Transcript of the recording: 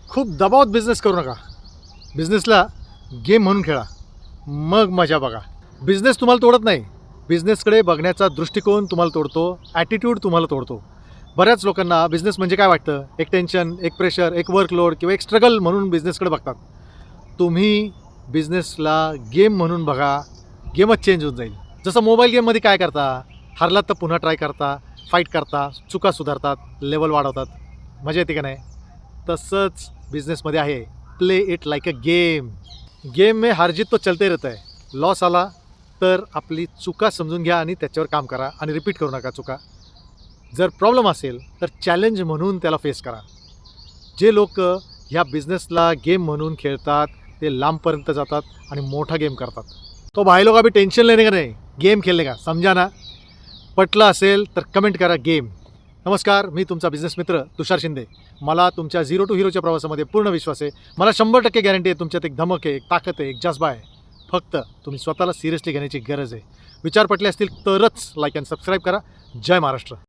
खूप दबावात बिझनेस करू नका. बिझनेसला गेम म्हणून खेळा, मग मजा बघा. बिझनेस तुम्हाला तोडत नाही, बिझनेसकडे बघण्याचा दृष्टिकोन तुम्हाला तोडतो, ॲटिट्यूड तुम्हाला तोडतो. बऱ्याच लोकांना बिझनेस म्हणजे काय वाटतं, एक टेन्शन, एक प्रेशर, एक वर्कलोड किंवा एक स्ट्रगल म्हणून बिझनेसकडे बघतात. तुम्ही बिझनेसला गेम म्हणून बघा, गेमच चेंज होऊन जाईल. जसं मोबाईल गेममध्ये काय करता, हरलात तर पुन्हा ट्राय करता, फाईट करता, चुका सुधारतात, लेवल वाढवतात, मजा येते का नाही? तसंच बिझनेसमध्ये आहे. Play it like a game. Game में हार जीत तो चलते रहता है. लॉस आला तर आपली चुका समजून घ्या आणि त्याच्यावर काम करा आणि रिपीट करू नका चुका. जर प्रॉब्लेम असेल तर चॅलेंज म्हणून त्याला फेस करा. जे लोक ह्या बिझनेसला गेम म्हणून खेळतात ते लांबपर्यंत जातात आणि मोठा गेम करतात. तो भाई लोग अभी टेंशन लेने का नहीं, गेम खेलने का, समजा ना? पटलं असेल तर कमेंट करा गेम. नमस्कार, मी तुमचा बिझनेस मित्र तुषार शिंदे. मला तुमच्या झिरो टू हिरोच्या प्रवासामध्ये पूर्ण विश्वास आहे. मला 100% गॅरंटी आहे तुमच्यात एक धमक आहे, एक ताकद आहे, एक जज्बा आहे. फक्त तुम्ही स्वतःला सिरियसली घेण्याची गरज आहे. विचार पटले असतील तरच लाईक अँड सबस्क्राईब करा. जय महाराष्ट्र.